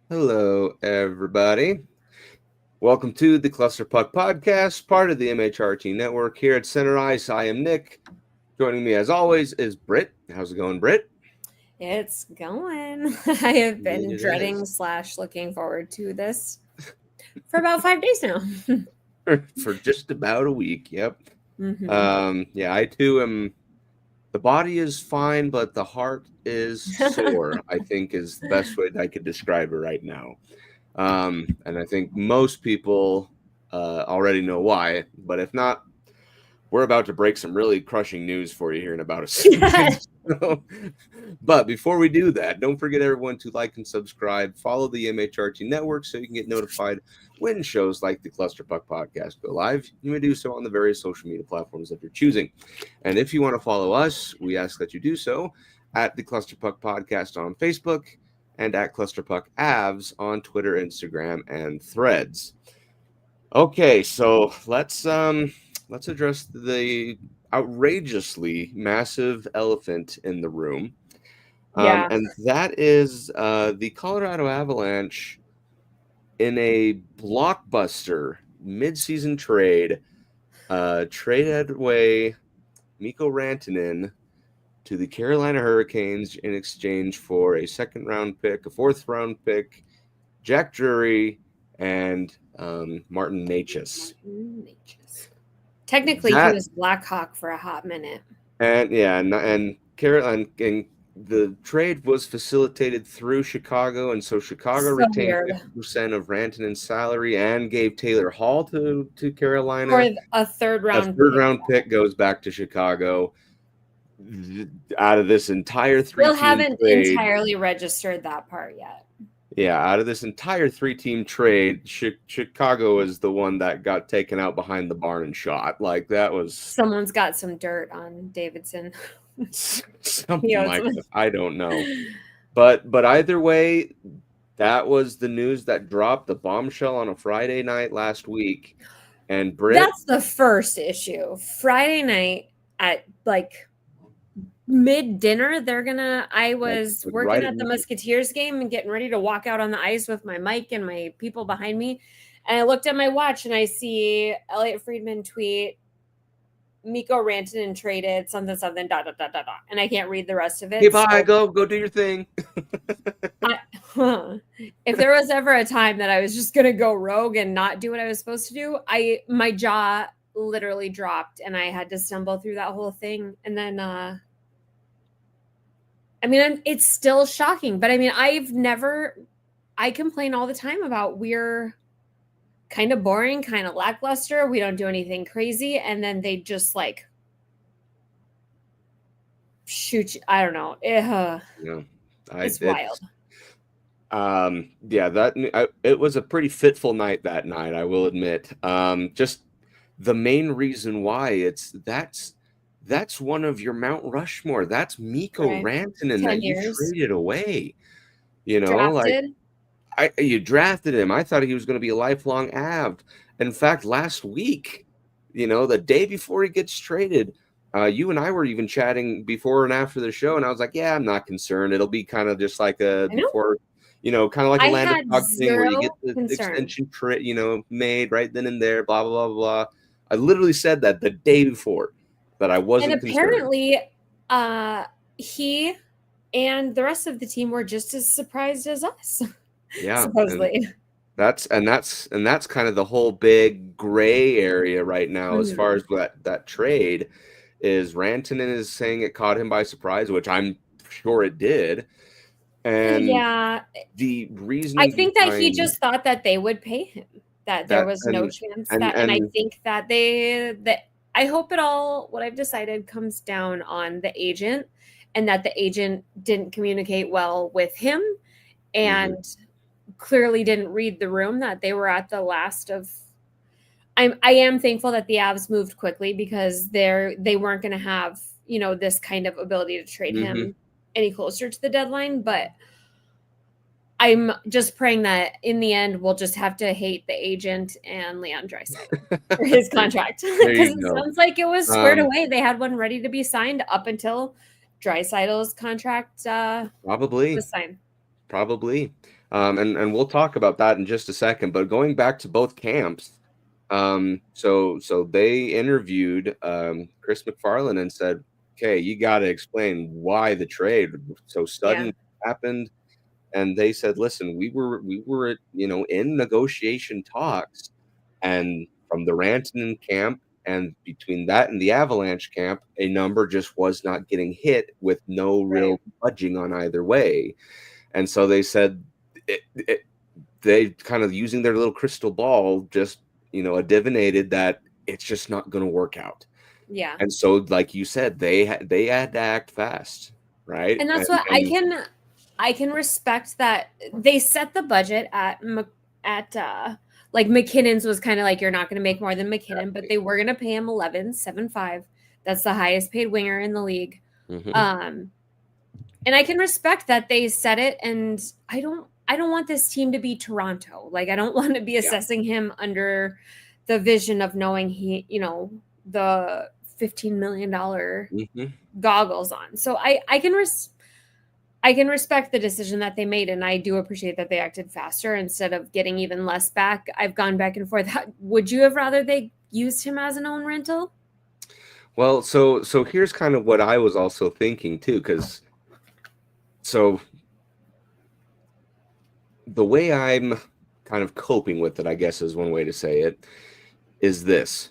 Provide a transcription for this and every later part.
Hello, everybody. Welcome to the Cluster Puck Podcast, part of the MHRT Network here at Center Ice. I am Nick. Joining me, as always, is Brit. How's it going, Brit? It's going. I have been It dreading is. / looking forward to this for about 5 days now. For just about a week. Yep. Mm-hmm. Yeah, I too am. The body is fine, but the heart is sore, I think is the best way that I could describe it right now. And I think most people already know why, but if not, we're about to break some really crushing news for you here in about a second. So, but before we do that, don't forget everyone to like and subscribe, follow the MHRT network so you can get notified when shows like the Cluster Puck podcast go live. You may do so on the various social media platforms that you're choosing. And if you want to follow us, we ask that you do so at the Cluster Puck podcast on Facebook and at Cluster Puck Avs on Twitter, Instagram, and Threads. Okay, so let's address the outrageously massive elephant in the room. Yeah. And that is the Colorado Avalanche in a blockbuster midseason trade traded away Mikko Rantanen to the Carolina Hurricanes in exchange for a second-round pick, a fourth-round pick, Jack Drury, and Martin Necas. Technically, he was Blackhawk for a hot minute. And Carolina and the trade was facilitated through Chicago, and so Chicago retained 50% of Rantanen's salary and gave Taylor Hall to Carolina. Or a third round pick goes back to Chicago. Out of this entire Still haven't entirely registered that part yet. Yeah, out of this entire 3-team trade, Chicago is the one that got taken out behind the barn and shot. Like, that was... Someone's got some dirt on Davidson. Something like that. I don't know. But either way, that was the news that dropped, the bombshell on a Friday night last week. And Brit... That's the first issue. Friday night at, mid-dinner, I was working at the Musketeers game and getting ready to walk out on the ice with my mic and my people behind me. And I looked at my watch and I see Elliot Friedman tweet, Mikko Rantanen traded something, and I can't read the rest of it. Hey, bye, go do your thing. If there was ever a time that I was just going to go rogue and not do what I was supposed to do, my jaw literally dropped and I had to stumble through that whole thing. And then, it's still shocking, but I complain all the time about we're kind of boring, kind of lackluster. We don't do anything crazy. And then they just shoot you. I don't know. It's wild. It was a pretty fitful night that night, I will admit. Just the main reason why that's one of your Mount Rushmore. That's Mikko Rantanen that you traded away. You know, drafted? You drafted him. I thought he was going to be a lifelong Av. In fact, last week, the day before he gets traded, you and I were even chatting before and after the show, and I was like, yeah, I'm not concerned. It'll be kind of just like before, kind of like a land of thing where you get the extension made right then and there, blah, blah, blah, blah. I literally said that the day before. That I wasn't. And apparently, he and the rest of the team were just as surprised as us. Yeah, supposedly. That's kind of the whole big gray area right now as far as that trade is. Rantanen is saying it caught him by surprise, which I'm sure it did. And the reason I think that he just thought that they would pay him. That there was no chance and I think that I hope what I've decided comes down on the agent and that the agent didn't communicate well with him and clearly didn't read the room, that they were at the last of. I am thankful that the Avs moved quickly because they weren't going to have, this kind of ability to trade him any closer to the deadline. But I'm just praying that in the end, we'll just have to hate the agent and Leon Draisaitl for his contract. Because it sounds like it was squared away. They had one ready to be signed up until Draisaitl's contract probably was signed. Probably. And we'll talk about that in just a second. But going back to both camps, so they interviewed Chris McFarland and said, "Okay, you got to explain why the trade so sudden happened." And they said, "Listen, we were in negotiation talks, and from the Rantanen camp and between that and the Avalanche camp, a number just was not getting hit with no real budging on either way." And so they said they kind of using their little crystal ball just divinated that it's just not going to work out. Yeah. And so, like you said, they had to act fast, right? And that's what I can respect, that they set the budget at like McKinnon's was kind of like, you're not going to make more than McKinnon, but they were going to pay him 11.75. That's the highest paid winger in the league. And I can respect that they set it, and I don't want this team to be Toronto. Like, I don't want to be assessing him under the vision of knowing he, the $15 million goggles on. So I can respect the decision that they made, and I do appreciate that they acted faster instead of getting even less back. I've gone back and forth. Would you have rather they used him as an own rental? Well, so here's kind of what I was also thinking too, because so the way I'm kind of coping with it, I guess is one way to say it, is this.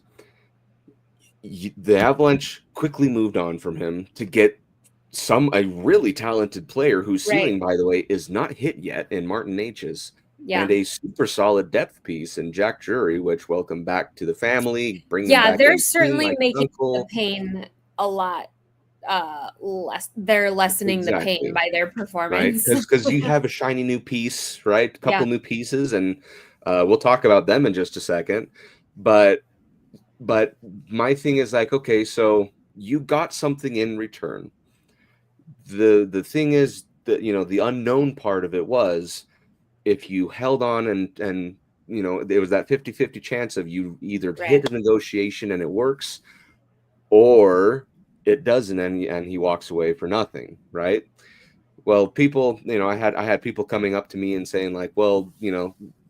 The Avalanche quickly moved on from him to get a really talented player whose ceiling, by the way, is not hit yet in Martin H's, and a super solid depth piece in Jack Drury, which welcome back to the family. They're certainly making the pain a lot less. They're lessening the pain by their performance, right? Because you have a shiny new piece, right? A couple new pieces, and we'll talk about them in just a second. But my thing is like, okay, so you got something in return. The thing is that the unknown part of it was, if you held on and there was that 50-50 chance of you either hit a negotiation and it works, or it doesn't, and he walks away for nothing, right? Well, people, I had people coming up to me and saying like, well,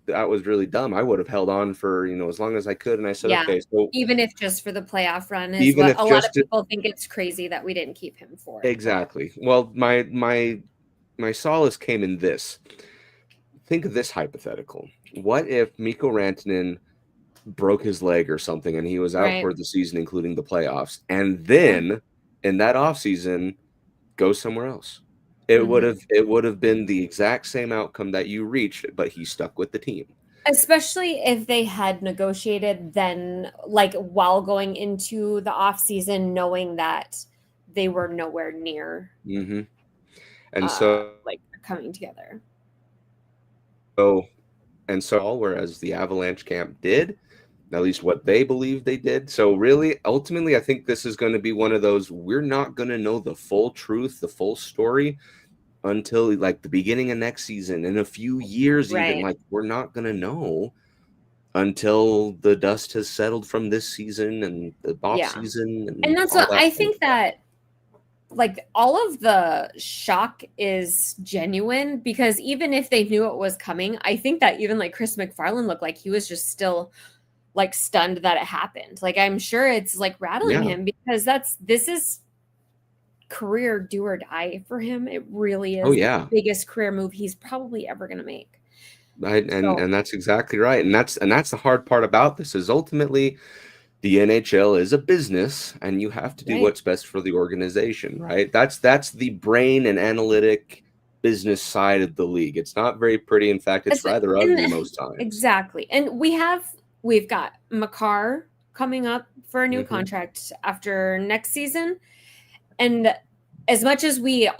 that was really dumb. I would have held on for as long as I could. And I said, okay, so even if just for the playoff run, is what a lot of people think it's crazy that we didn't keep him for. Exactly. Well, my solace came in this. Think of this hypothetical. What if Mikko Rantanen broke his leg or something and he was out for the season, including the playoffs, and then in that offseason goes somewhere else? It would have been the exact same outcome that you reached, but he stuck with the team. Especially if they had negotiated then, like, while going into the offseason, knowing that they were nowhere near and so like coming together. So whereas the Avalanche camp did, at least what they believe they did. So really, ultimately, I think this is going to be one of those, we're not going to know the full truth, the full story, until like the beginning of next season, in a few years, even. Like, we're not going to know until the dust has settled from this season and the off season. And that's what I think, that like all of the shock is genuine, because even if they knew it was coming, I think that even like Chris McFarland looked like he was just still like stunned that it happened. Like, I'm sure it's like rattling him, because this is career do or die for him. It really is the biggest career move he's probably ever going to make. And that's exactly right. And that's the hard part about this, is ultimately the NHL is a business, and you have to do what's best for the organization, right? That's the brain and analytic business side of the league. It's not very pretty. In fact, it's rather ugly most times. Exactly. And we've got Makar coming up for a new contract after next season. And as much as we,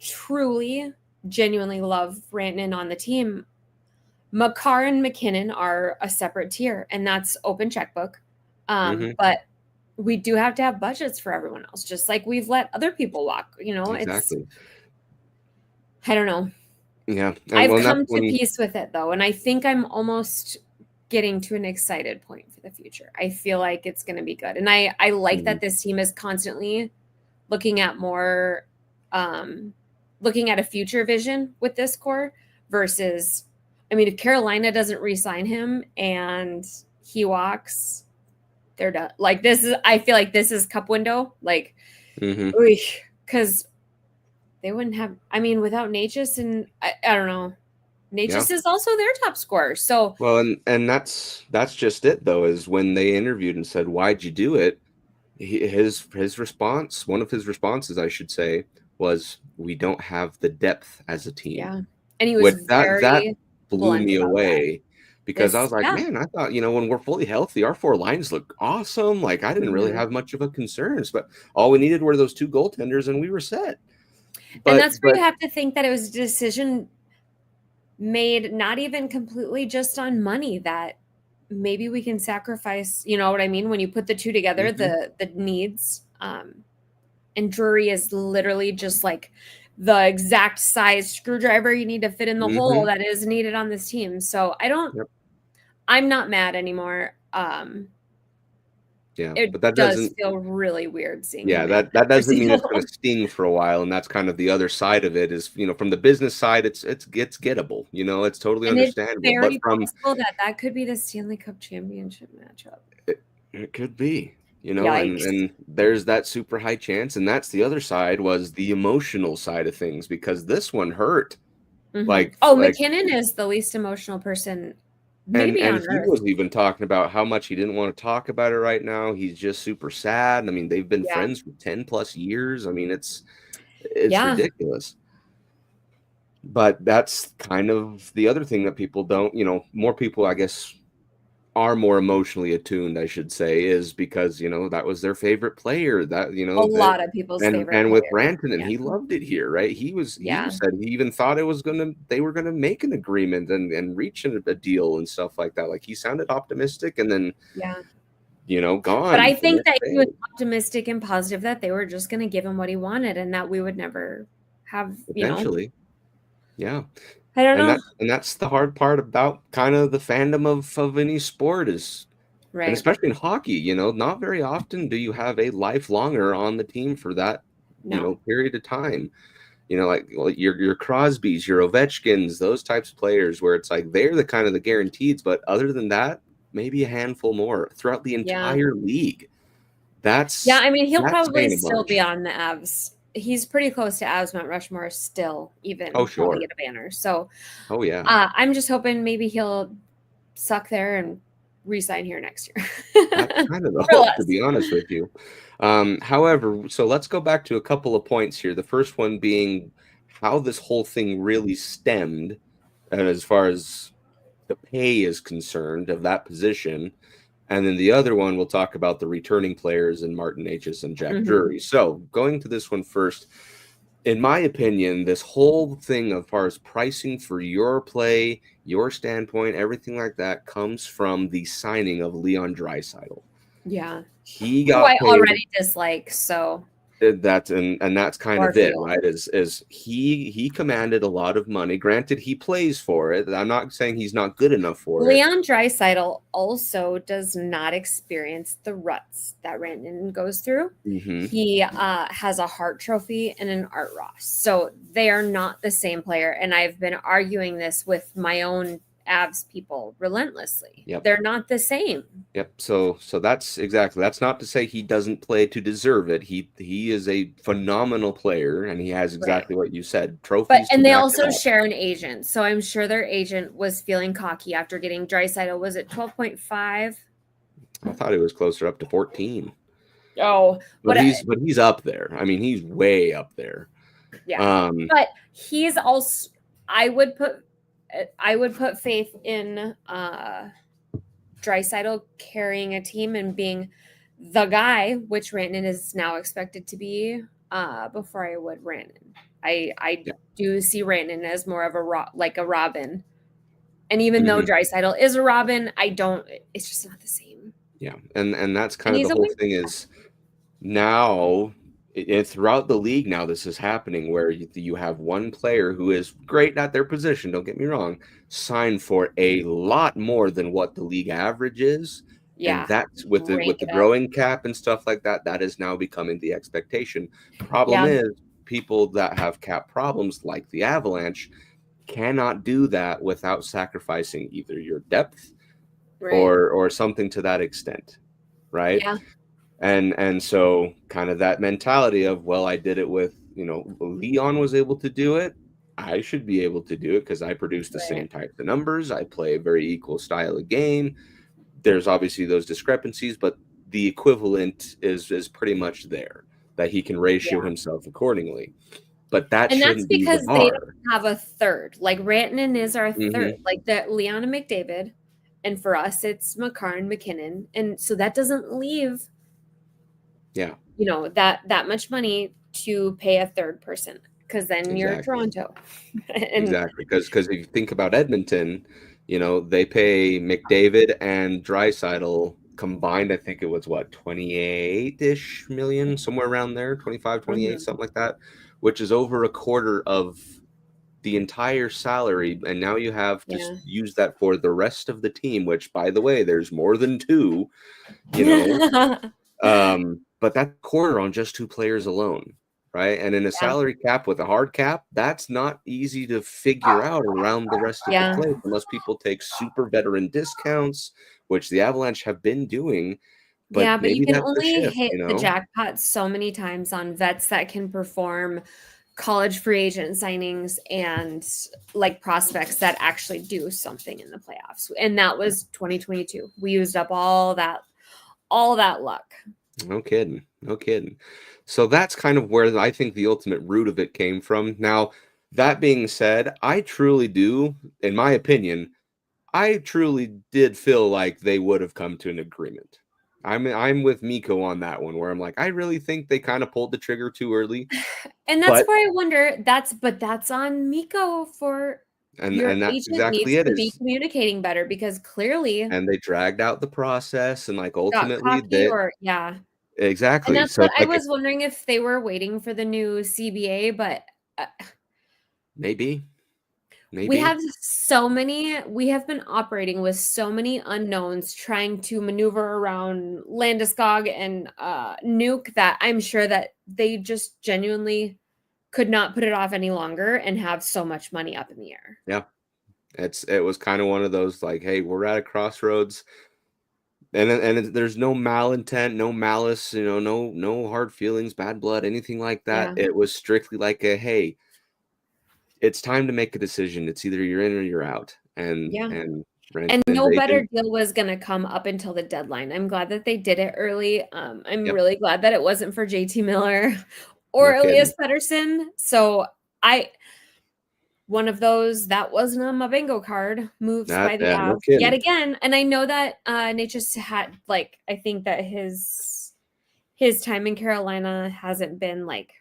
truly, genuinely love Rantanen on the team, Makar and McKinnon are a separate tier, and that's open checkbook. But we do have to have budgets for everyone else, just like we've let other people walk. Exactly. I don't know. Yeah. I've come to peace with it, though, and I think I'm almost getting to an excited point for the future. I feel like it's going to be good. And I like that this team is constantly looking at more looking at a future vision with this core versus, I mean, if Carolina doesn't re-sign him and he walks, they're done. Like I feel like this is cup window. Like, because they wouldn't have, I mean, without Natchez and I don't know. Natchez is also their top scorer. So well, and that's just it though, is when they interviewed and said, "Why'd you do it?" His response, one of his responses, I should say, was, "We don't have the depth as a team." Yeah, and he was that blew me away because I was like, yeah. man, I thought, when we're fully healthy, our 4 lines look awesome. Like I didn't really have much of a concerns, but all we needed were those 2 goaltenders, and we were set. And that's where you have to think that it was a decision made not even completely just on money, that maybe we can sacrifice, you know what I mean? When you put the 2 together, the needs, and Drury is literally just like the exact size screwdriver you need to fit in the hole that is needed on this team. So I'm not mad anymore. It but that does feel really weird seeing him. That doesn't mean it's going to sting for a while, and that's kind of the other side of it. Is from the business side, it's gettable. It's totally understandable. It's very possible that could be the Stanley Cup championship matchup. It could be, and there's that super high chance, and that's the other side, was the emotional side of things, because this one hurt. McKinnon is the least emotional person. Maybe and on he Earth. was even talking about how much he didn't want to talk about it right now. He's just super sad. I mean, they've been friends for 10 plus years. I mean, it's ridiculous. But that's kind of the other thing that people don't, more people, I guess, are more emotionally attuned, I should say, is because, that was their favorite player, that, a lot of people's favorite and player. with Rantanen, he loved it here, right? He said he even thought they were going to make an agreement and reach a deal and stuff like that. Like, he sounded optimistic, and then, gone. But I think that he was optimistic and positive that they were just going to give him what he wanted, and that we would never have, eventually. Yeah. I don't know. And that's the hard part about kind of the fandom of any sport is, right. And especially in hockey, not very often do you have a lifelonger on the team for that, period of time. Like your Crosbys, your Ovechkins, those types of players, where it's like they're the kind of the guaranteeds, but other than that, maybe a handful more throughout the entire league. I mean, he'll probably still be on the Avs. He's pretty close to Avs Mount Rushmore still, even sure. he get a banner. So, I'm just hoping maybe he'll suck there and re-sign here next year. That's kind of the hope, to be honest with you. However, so let's go back to a couple of points here. The first one being how this whole thing really stemmed, and as far as the pay is concerned of that position. And then the other one, we'll talk about the returning players in Martin Natchez and Jack Drury. So going to this one first, in my opinion, this whole thing as far as pricing for your play, your standpoint, everything like that comes from the signing of Leon Draisaitl. Yeah. He got I already dislike, so that's kind of it, right? Is he commanded a lot of money. Granted, he plays for it. I'm not saying he's not good enough for it. Leon Draisaitl also does not experience the ruts that Rantanen goes through. He has a Hart Trophy and an Art Ross, so they are not the same player. And I've been arguing this with my own Avs people relentlessly. They're not the same. So that's not to say he doesn't play to deserve it. He is a phenomenal player, and he has exactly what you said, trophies. And they also share an agent, so I'm sure their agent was feeling cocky after getting Draisaitl. Was it 12.5? I thought it was closer, up to 14. Oh, but he's up there. I mean, he's way up there. Yeah, but he's also. I would put faith in Draisaitl carrying a team and being the guy, which Rantanen is now expected to be, before I would Rantanen. I do see Rantanen as more of a Robin. And even though Draisaitl is a Robin, it's just not the same. Yeah. And that's kind of the whole thing is now throughout the league now this is happening where you have one player who is great at their position, don't get me wrong, signed for a lot more than what the league average is. And that's with the growing cap and stuff like that, that is now becoming the expectation. Problem is people that have cap problems like the Avalanche cannot do that without sacrificing either your depth or something to that extent, right? Yeah. And so kind of that mentality of, well, I did it with, Leon was able to do it, I should be able to do it because I produce the same type of numbers, I play a very equal style of game. There's obviously those discrepancies, but the equivalent is pretty much there, that he can ratio himself accordingly. But that shouldn't be the bar. And that's because they don't have a third. Like Rantanen is our third, like that Leon and McDavid. And for us, it's Makar and McKinnon. And so that doesn't leave, that much money to pay a third person, because then you're Toronto. Exactly. Because if you think about Edmonton, they pay McDavid and Draisaitl combined, I think it was 28-ish million, somewhere around there, 25, 28, something like that, which is over a quarter of the entire salary. And now you have to use that for the rest of the team, which, by the way, there's more than two, but that quarter on just two players alone, right? And in a salary cap with a hard cap, that's not easy to figure out around the rest of the play, unless people take super veteran discounts, which the Avalanche have been doing. But you can only hit the jackpot so many times on vets that can perform, college free agent signings, and like prospects that actually do something in the playoffs. And that was 2022. We used up all that luck. No kidding. So that's kind of where I think the ultimate root of it came from. Now, that being said, I truly do, in my opinion, I truly did feel like they would have come to an agreement. I'm with Mikko on that one, where I'm like, I really think they kind of pulled the trigger too early. And that's where I wonder, that's on Mikko for your that's agent exactly needs to be communicating better, because clearly. And they dragged out the process, and like ultimately exactly. And that's what I was wondering, if they were waiting for the new CBA, but maybe. We have been operating with so many unknowns, trying to maneuver around Landeskog and Nuke, that I'm sure that they just genuinely could not put it off any longer and have so much money up in the air. Yeah. It was kind of one of those, like, hey, we're at a crossroads, and there's no malintent, no malice, no hard feelings, bad blood, anything like that. It was strictly like hey, it's time to make a decision. It's either you're in or you're out. And no better deal was going to come up until the deadline. I'm glad that they did it early. I'm really glad that it wasn't for JT Miller or Elias Pettersson. So one of those that wasn't on my bingo card moves by the Avs yet again. And I know that Nate just had, like, I think that his time in Carolina hasn't been like,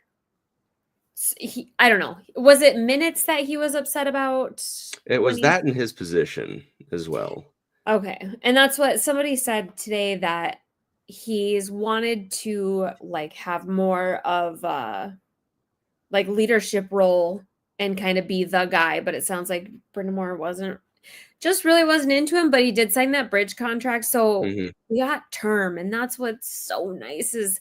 I don't know. Was it minutes that he was upset about? It was that in his position as well. Okay. And that's what somebody said today, that he's wanted to like have more of like leadership role and kind of be the guy, but it sounds like Brind'Amour wasn't into him, but he did sign that bridge contract. So we got term, and that's what's so nice is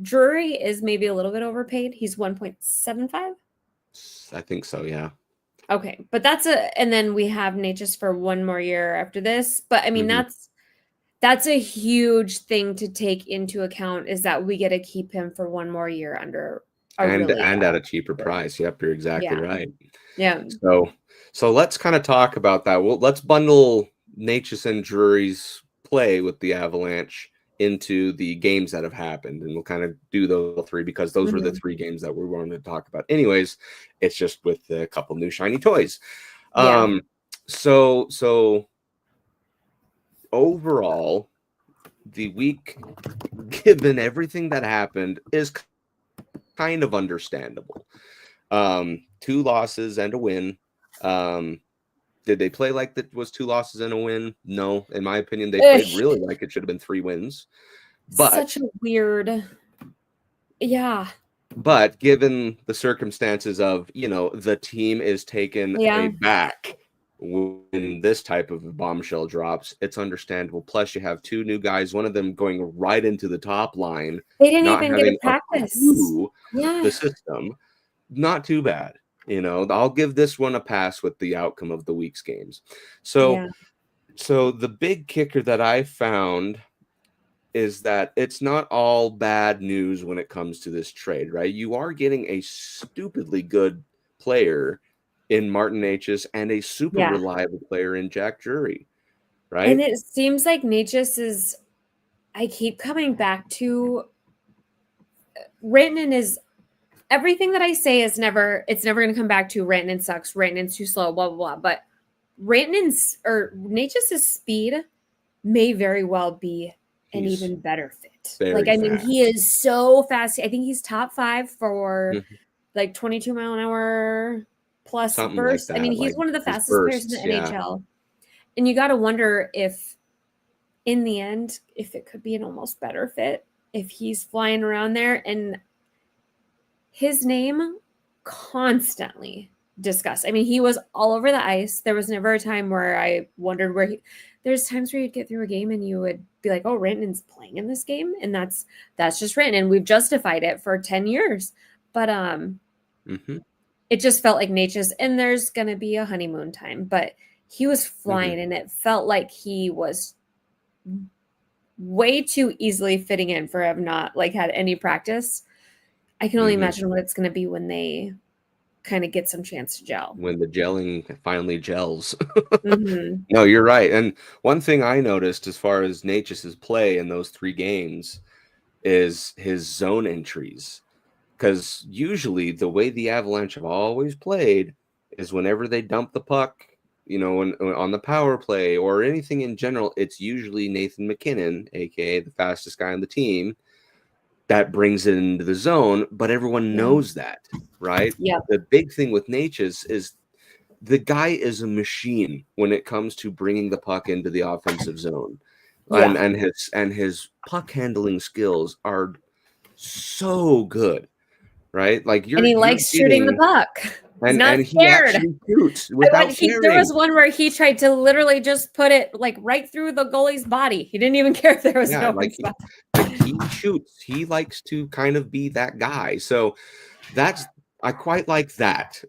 Drury is maybe a little bit overpaid. He's 1.75. I think so, yeah. Okay, but and then we have Nate just for one more year after this. But I mean, that's a huge thing to take into account, is that we get to keep him for one more year under and at a cheaper price. Yep, you're exactly right. Yeah. So let's kind of talk about that. Well, let's bundle Natchez and Drury's play with the Avalanche into the games that have happened, and we'll kind of do those three, because those were the three games that we wanted to talk about anyways. It's just with a couple new shiny toys. So overall, the week, given everything that happened, is kind of understandable. 2 losses and a win. Did they play like that was 2 losses and a win? No. In my opinion, they played really like it should have been 3 wins. But such a weird. Yeah. But given the circumstances of, the team is taken aback when this type of bombshell drops, it's understandable. Plus, you have 2 new guys, one of them going right into the top line. They didn't even get a practice. The system. not too bad. I'll give this one a pass with the outcome of the week's games. So the big kicker that I found is that it's not all bad news when it comes to this trade, right? You are getting a stupidly good player in Martin Necas and a super reliable player in Jack Drury, right? And it seems like Necas is, I keep coming back to, Rantanen is, everything that I say is never going to come back to Rantanen sucks, Rantanen's too slow, blah, blah, blah. But Necas' speed may very well be an even better fit. Like, I mean, he is so fast. I think he's top 5 for like 22 mile an hour plus something burst. Like that. I mean, he's one of the fastest players in the NHL. And you got to wonder if, in the end, if it could be an almost better fit if he's flying around there. And his name constantly discussed. I mean, he was all over the ice. There was never a time where I wondered where he. There's times where you'd get through a game and you would be like, "Oh, Rantanen's playing in this game," and that's just Rantanen. We've justified it for 10 years, but it just felt like Necas. And there's gonna be a honeymoon time, but he was flying, and it felt like he was way too easily fitting in for him not like had any practice. I can only imagine what it's going to be when they kind of get some chance to gel. When the gelling finally gels. No, you're right. And one thing I noticed as far as Necas' play in those 3 games is his zone entries. Because usually the way the Avalanche have always played is whenever they dump the puck, on the power play or anything in general, it's usually Nathan MacKinnon, aka the fastest guy on the team, that brings it into the zone, but everyone knows that, right? Yeah. The big thing with Necas is the guy is a machine when it comes to bringing the puck into the offensive zone. And his puck handling skills are so good, right? Like and he likes shooting the puck. He's not scared. He shoots without there was one where he tried to literally just put it like right through the goalie's body. He didn't even care if there was no spot. He shoots. He likes to kind of be that guy. So I quite like that.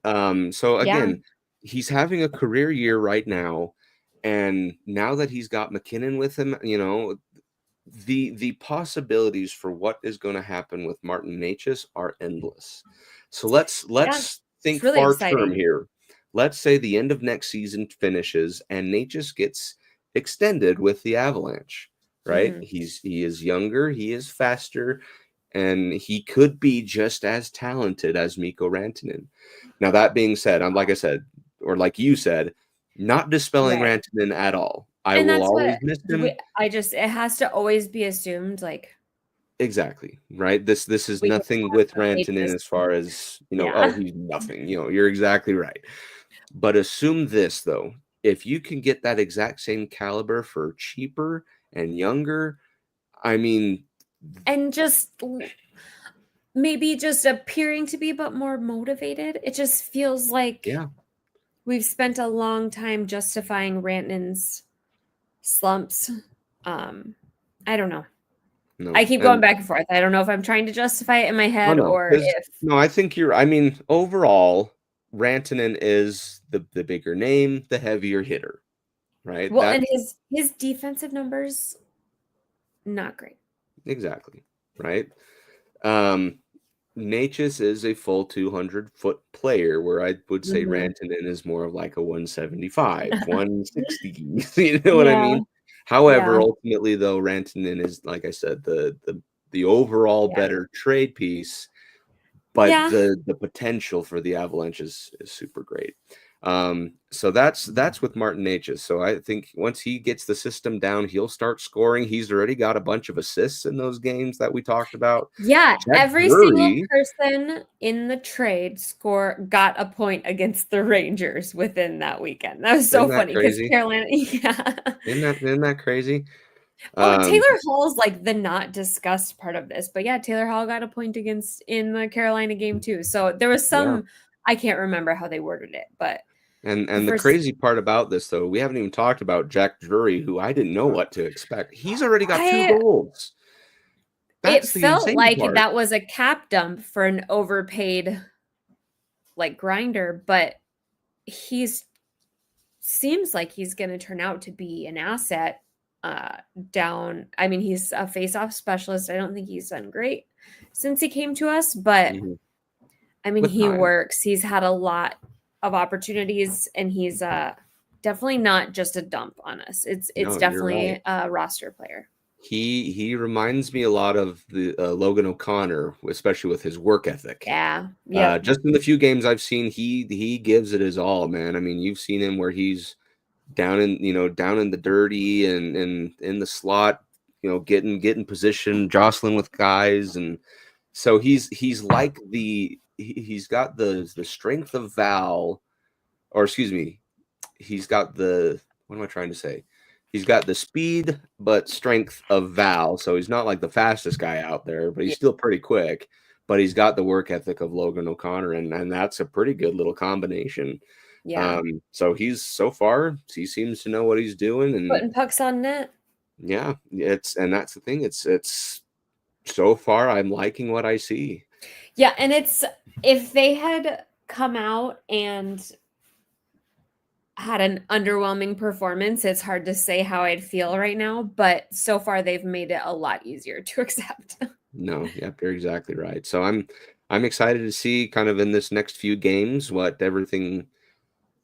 So again, he's having a career year right now, and now that he's got MacKinnon with him, the possibilities for what is going to happen with Martin Necas are endless. So let's think really far term here. Let's say the end of next season finishes and Necas gets extended with the Avalanche, right? He is younger, he is faster, and he could be just as talented as Mikko Rantanen. Now, that being said, like I said, or like you said, not dispelling Rantanen at all. I will always miss him. It has to always be assumed, like, exactly, right? This is nothing with Rantanen as far as, oh, he's nothing. You're exactly right. But assume this, though. If you can get that exact same caliber for cheaper and younger, I mean... And just maybe just appearing to be but more motivated. It just feels like we've spent a long time justifying Rantanen's slumps. I don't know. No, I keep going back and forth. I don't know if I'm trying to justify it in my head or if... No, I think overall, Rantanen is the bigger name, the heavier hitter, right? Well, and his defensive numbers, not great. Exactly, right? Necas is a full 200-foot player, where I would say Rantanen is more of like a 175, 160. You know what I mean? However, ultimately, though, Rantanen is, like I said, the overall better trade piece, but the potential for the Avalanche is super great. So that's with Martin Necas. So I think once he gets the system down, he'll start scoring. He's already got a bunch of assists in those games that we talked about. Yeah, every single person in the trade got a point against the Rangers within that weekend. That was so funny because Carolina. Isn't that crazy? Taylor Hall's like the not discussed part of this, but Taylor Hall got a point in the Carolina game too. So there was some. I can't remember how they worded it, but and the crazy part about this, though, we haven't even talked about Jack Drury, who I didn't know what to expect. He's already got 2 goals. It felt like that was a cap dump for an overpaid like grinder, but he's seems like he's going to turn out to be an asset down. I mean, he's a face-off specialist. I don't think he's done great since he came to us, but I mean, he works. He's had a lot of opportunities, and he's definitely not just a dump on us. It's definitely a roster player. He reminds me a lot of the Logan O'Connor, especially with his work ethic. Yeah. Just in the few games I've seen, he gives it his all, man. I mean, you've seen him where he's down in the dirty and in the slot, getting position, jostling with guys, and so he's like he's got the strength of Val, or excuse me, he's got the, what am I trying to say? He's got the speed but strength of Val, so he's not like the fastest guy out there, but he's still pretty quick. But he's got the work ethic of Logan O'Connor, and that's a pretty good little combination. Yeah. So so far he seems to know what he's doing and putting pucks on net. Yeah, and that's the thing. It's so far I'm liking what I see. Yeah, and it's, if they had come out and had an underwhelming performance, it's hard to say how I'd feel right now, but so far they've made it a lot easier to accept. No, yep, you're exactly right. So I'm excited to see kind of in this next few games what everything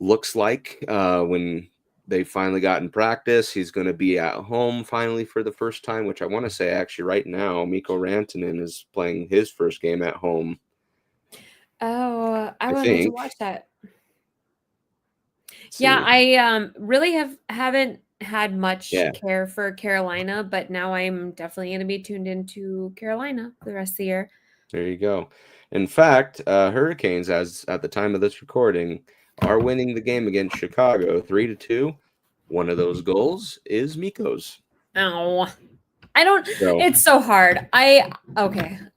looks like when they finally got in practice. He's going to be at home finally for the first time, which I want to say actually right now Mikko Rantanen is playing his first game at home. Oh, I wanted to watch that. Yeah, I really haven't had much care for Carolina, but now I'm definitely going to be tuned into Carolina for the rest of the year. There you go. In fact, Hurricanes, as at the time of this recording, are winning the game against Chicago 3-2. One of those goals is Mikko's. Oh, it's so hard. I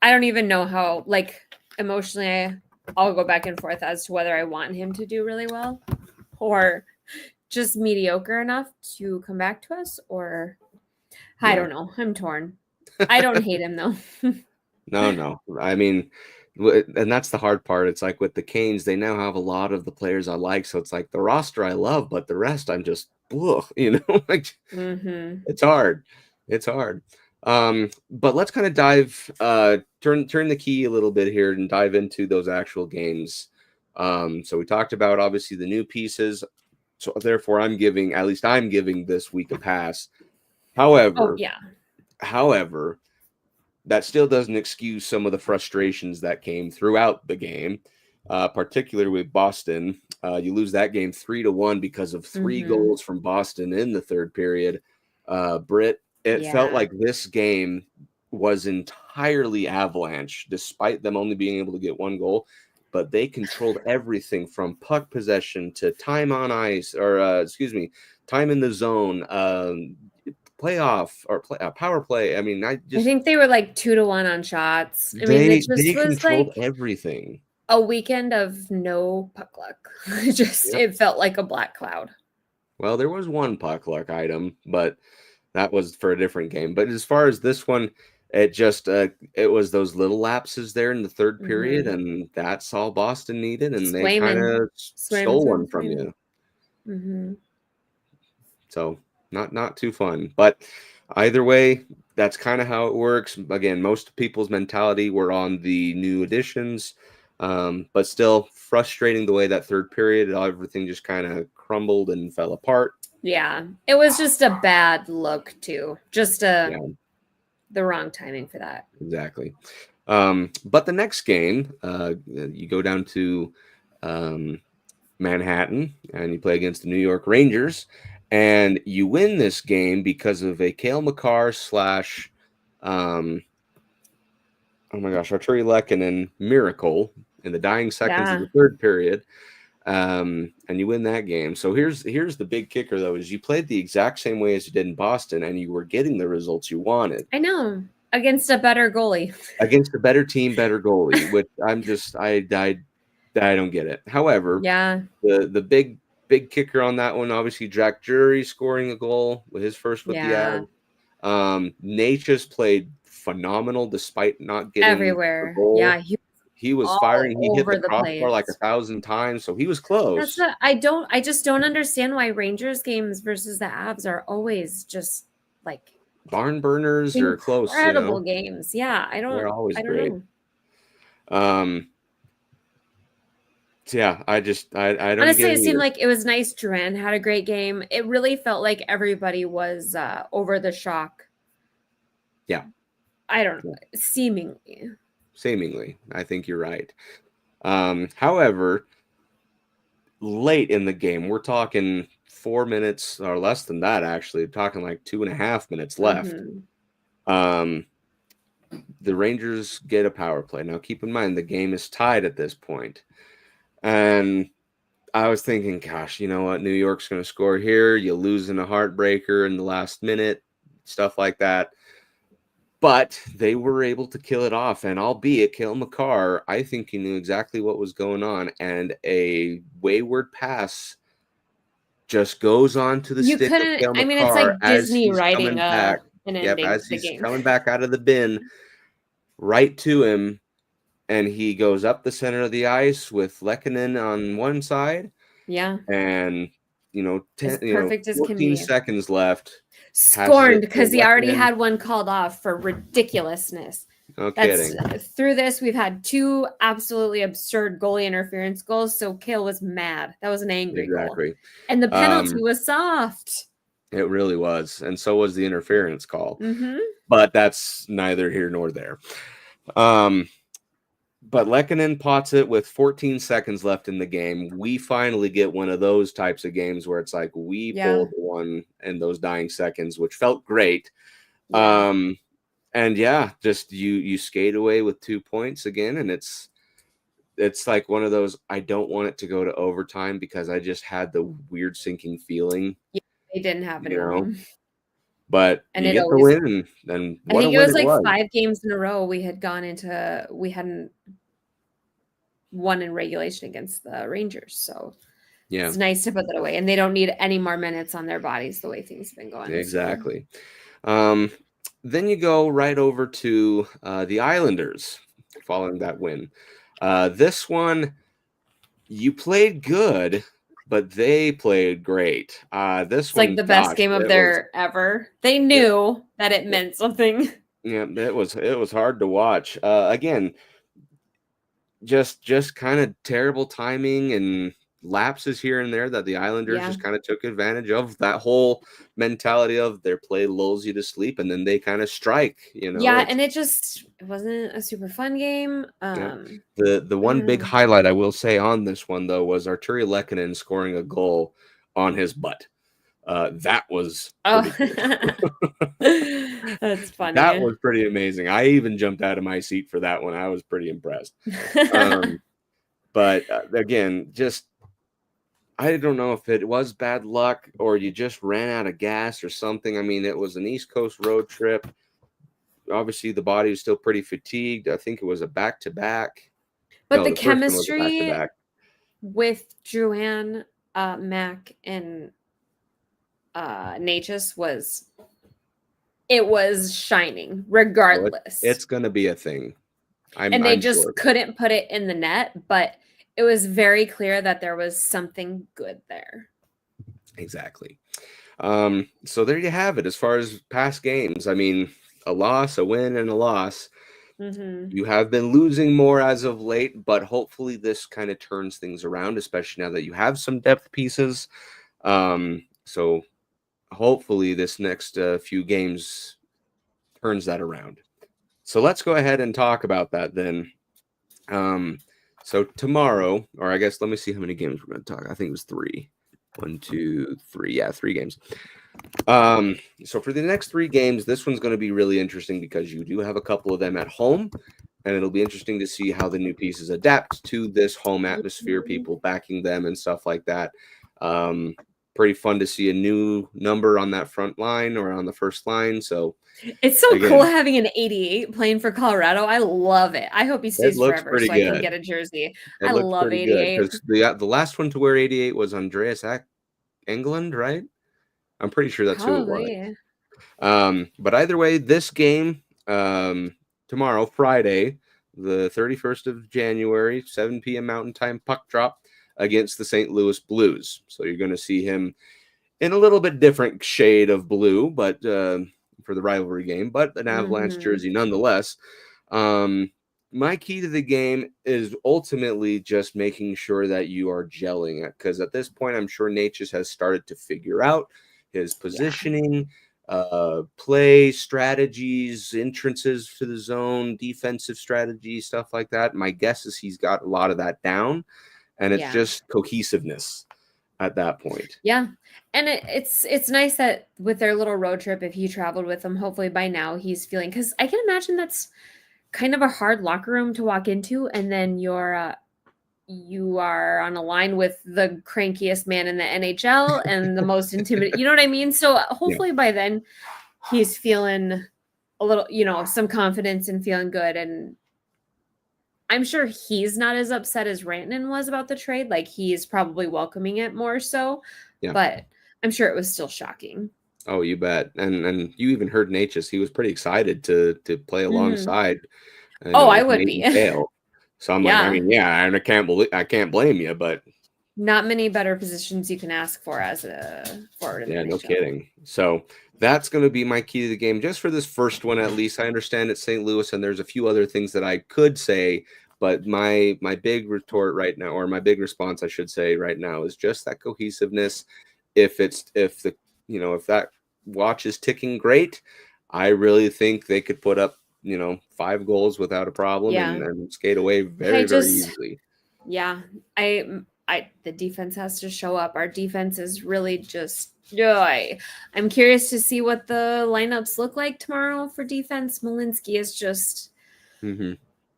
don't even know how, like, emotionally I'll go back and forth as to whether I want him to do really well or just mediocre enough to come back to us, or I don't know. I'm torn. I don't hate him though. No. I mean, and that's the hard part. It's like with the Canes, they now have a lot of the players I like. So it's like the roster I love, but the rest I'm just, like it's hard. It's hard. But let's kind of dive, turn the key a little bit here and dive into those actual games. So we talked about obviously the new pieces. So therefore I'm giving this week a pass. However, that still doesn't excuse some of the frustrations that came throughout the game, particularly with Boston. You lose that game 3-1 because of 3 goals from Boston in the third period. Brit, it felt like this game was entirely Avalanche, despite them only being able to get 1 goal. But they controlled everything from puck possession to time on ice, or time in the zone, playoff or power play. I mean, I think they were like 2-1 on shots. I mean, it just was controlled like everything. A weekend of no puck luck. It felt like a black cloud. Well, there was one puck luck item, but that was for a different game. But as far as this one, it just it was those little lapses there in the third period, and that's all Boston needed, and they kind of stole one from you. So not too fun, but either way, that's kind of how it works. Again, most people's mentality were on the new additions, but still frustrating the way that third period, everything just kind of crumbled and fell apart. Yeah, it was just a bad look too. Just the wrong timing for that. Exactly. But the next game, you go down to Manhattan and you play against the New York Rangers, and you win this game because of a Cale Makar / oh my gosh, Arturi Lehkonen miracle in the dying seconds of the third period. And you win that game. So here's the big kicker, though, is you played the exact same way as you did in Boston, and you were getting the results you wanted. I know. Against a better goalie. Against a better team, better goalie, which I don't get it. However, the big kicker on that one, obviously, Jack Drury scoring a goal with his first with the Avs. Nate just played phenomenal despite not getting everywhere. a goal. Yeah, he was he was all firing. He hit over the the crossbar like place. 1,000 times, so he was close. That's I just don't understand why Rangers games versus the Avs are always just like Barn burners or close, incredible games. Yeah, they're always I don't great. know. Yeah, I don't Honestly, get it it seemed either. like it was nice. Duran had a great game. It really felt like everybody was over the shock. Yeah. I don't know. Seemingly. I think you're right. However, late in the game, we're talking 4 minutes or less than that, actually, talking like 2.5 minutes left. The Rangers get a power play. Now, keep in mind, the game is tied at this point. And I was thinking, gosh, you know what? New York's going to score here. You lose in a heartbreaker in the last minute, stuff like that. But they were able to kill it off. And albeit Cale Makar, I think he knew exactly what was going on. And a wayward pass just goes on to the stick of Cale Makar. I mean, it's like Disney writing back. an ending as to the he's game. coming back out of the bin, right to him. And he goes up the center of the ice with Lehkonen on one side. Yeah. And, as perfect as 14 seconds left. Scorned because he already had one called off for ridiculousness. No kidding. Through this, we've had 2 absolutely absurd goalie interference goals. So Cale was mad. That was an angry goal. And the penalty was soft. It really was. And so was the interference call. But that's neither here nor there. But Lehkonen pots it with 14 seconds left in the game. We finally get one of those types of games where it's like we pulled one in those dying seconds, which felt great. And just you skate away with 2 points again, and it's like one of those, I don't want it to go to overtime because I just had the weird sinking feeling. Yeah, they didn't have any of them. But you get the win, and I think it was like 5 games in a row we hadn't won in regulation against the Rangers. So it's nice to put that away. And they don't need any more minutes on their bodies the way things have been going. Exactly. Then you go right over to the Islanders following that win. This one, you played good, but they played great. This one, like the best game of their ever. They knew that it meant something. Yeah, it was hard to watch. Again, just kind of terrible timing and lapses here and there that the Islanders just kind of took advantage of. That whole mentality of their play lulls you to sleep, and then they kind of strike. Yeah, and it wasn't a super fun game. The one big highlight I will say on this one though was Artturi Lehkonen scoring a goal on his butt. That was that's funny. That was pretty amazing. I even jumped out of my seat for that one. I was pretty impressed. But again, just I don't know if it was bad luck or you just ran out of gas or something. I mean, it was an East Coast road trip. Obviously, the body was still pretty fatigued. I think it was a back-to-back. But the chemistry with Drouin, Mac, and Natchez was shining regardless. It's going to be a thing. They just couldn't put it in the net, but it was very clear that there was something good there. Exactly. So there you have it. As far as past games, I mean, a loss, a win, and a loss. You have been losing more as of late, but hopefully this kind of turns things around, especially now that you have some depth pieces. So hopefully this next few games turns that around. So let's go ahead and talk about that then. So tomorrow, or I guess let me see how many games we're going to talk. I think it was 3. 1, 2, 3. Yeah, 3 games. So for the next 3 games, this one's going to be really interesting because you do have a couple of them at home, and it'll be interesting to see how the new pieces adapt to this home atmosphere, people backing them and stuff like that. Pretty fun to see a new number on that front line or on the first line. So it's so cool having an 88 playing for Colorado. I love it. I hope he stays forever so I can get a jersey. I love 88. Because the last one to wear 88 was Andreas Englund, right? I'm pretty sure that's who it was. But either way, this game tomorrow, Friday, the 31st of January, 7 p.m. Mountain Time puck drop against the St. Louis Blues. So you're going to see him in a little bit different shade of blue, but for the rivalry game, but an Avalanche jersey nonetheless. My key to the game is ultimately just making sure that you are gelling it, because at this point, I'm sure Natchez has started to figure out his positioning, play strategies, entrances to the zone, defensive strategy, stuff like that. My guess is he's got a lot of that down, and it's just cohesiveness at that point. Yeah. And it's nice that with their little road trip, if you traveled with them, hopefully by now he's feeling, because I can imagine that's kind of a hard locker room to walk into, and then you are on a line with the crankiest man in the NHL and the most intimidating, you know what I mean? So hopefully by then he's feeling a little, some confidence and feeling good. And I'm sure he's not as upset as Rantanen was about the trade. Like, he's probably welcoming it more so, but I'm sure it was still shocking. Oh, you bet. And you even heard Natchez. He was pretty excited to play alongside. I would be. So I'm like, I mean, and I can't blame you, but not many better positions you can ask for as a forward. Yeah, no kidding. So that's going to be my key to the game, just for this first one at least. I understand it's St. Louis, and there's a few other things that I could say, but my big retort right now, or my big response, I should say right now, is just that cohesiveness. If that watch is ticking great, I really think they could put up 5 goals without a problem and skate away very easily. Yeah, the defense has to show up. Our defense is really just joy. I'm curious to see what the lineups look like tomorrow for defense. Malinsky is just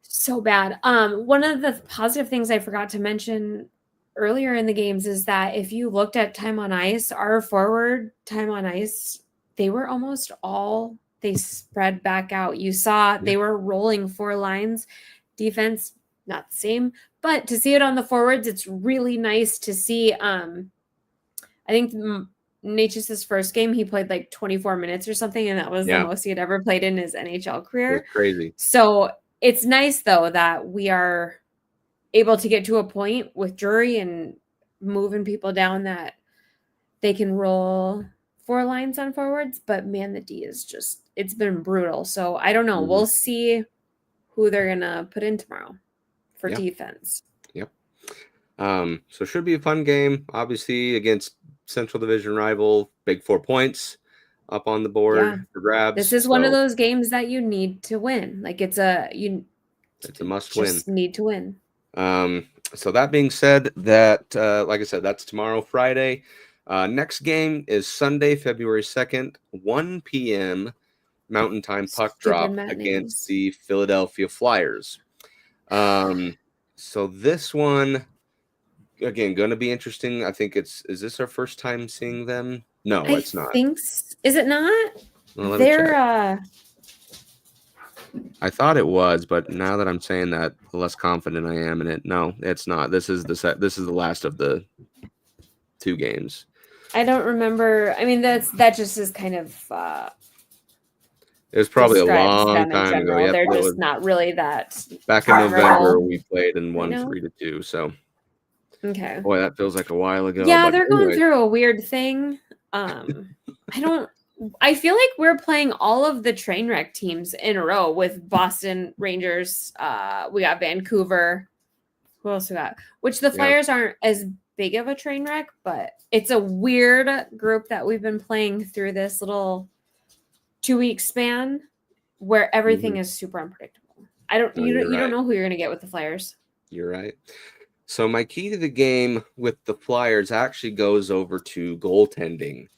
so bad. One of the positive things I forgot to mention earlier in the games is that if you looked at time on ice, our forward time on ice, they were almost all, they spread back out. You saw they were rolling 4 lines. Defense, not the same, but to see it on the forwards, it's really nice to see. I think Natchez's first game, he played like 24 minutes or something, and that was the most he had ever played in his NHL career. It's crazy. So it's nice, though, that we are able to get to a point with Drury and moving people down that they can roll 4 lines on forwards. But, man, the D is just, it's been brutal. So I don't know. We'll see who they're going to put in tomorrow for defense. Yep. So it should be a fun game, obviously, against Central Division rival. Big 4 points up on the board for grabs. This is one of those games that you need to win. Like, it's a must win. Just need to win. So that being said, that like I said, that's tomorrow, Friday. Next game is Sunday, February 2nd, 1 p.m. Mountain Time puck drop against the Philadelphia Flyers. So this one, again, going to be interesting. I think is this our first time seeing them? No, it's not. Is it not? Well, they're I thought it was, but now that I'm saying that, the less confident I am in it. No, it's not. This is the last of the 2 games. I don't remember. I mean, that just is kind of. It was probably a long time ago. Yep, they're just not really that. Back in November, we played and won 3-2. So. Okay. Boy, that feels like a while ago. Yeah, they're going through a weird thing. I feel like we're playing all of the train wreck teams in a row with Boston, Rangers. We got Vancouver. Who else we got? Which the Flyers aren't as big of a train wreck, but it's a weird group that we've been playing through this little 2-week span where everything is super unpredictable. You don't know who you're going to get with the Flyers. You're right. So my key to the game with the Flyers actually goes over to goaltending.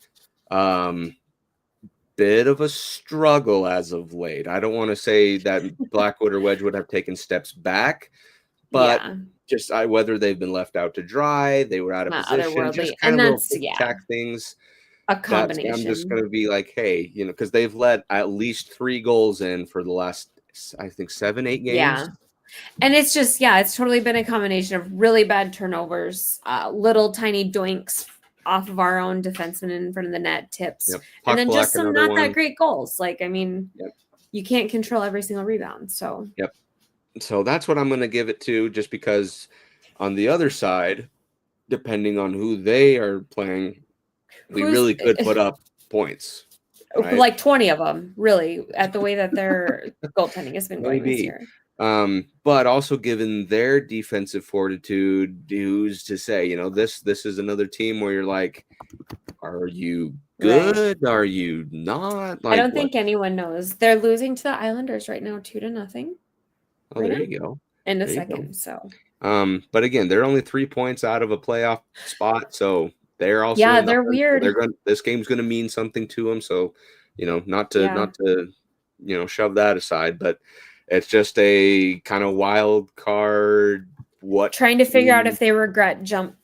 Bit of a struggle as of late. I don't want to say that Blackwood or Wedgwood have taken steps back, but just whether they've been left out to dry, they were out of position, just kind of tack things. A combination. I'm just going to be like, hey, because they've let at least 3 goals in for the last, I think, 7-8 games. Yeah. And it's just, it's totally been a combination of really bad turnovers, little tiny doinks off of our own defenseman in front of the net, tips, and then just some not that great goals. Like, I mean, you can't control every single rebound. So, So that's what I'm going to give it to, just because on the other side, depending on who they are playing, we really could put up points. Right? Like 20 of them, really, at the way that their goaltending has been going this year. But also given their defensive fortitude, who's to say, this is another team where you're like, are you good? Right. Are you not? Like, I don't think anyone knows. They're losing to the Islanders right now, 2-0. Oh, there you go. In a second, so. But again, they're only 3 points out of a playoff spot, so they're also they're weird. This game's going to mean something to them, so not to shove that aside, but it's just a kind of wild card. Trying to figure out if they regret jump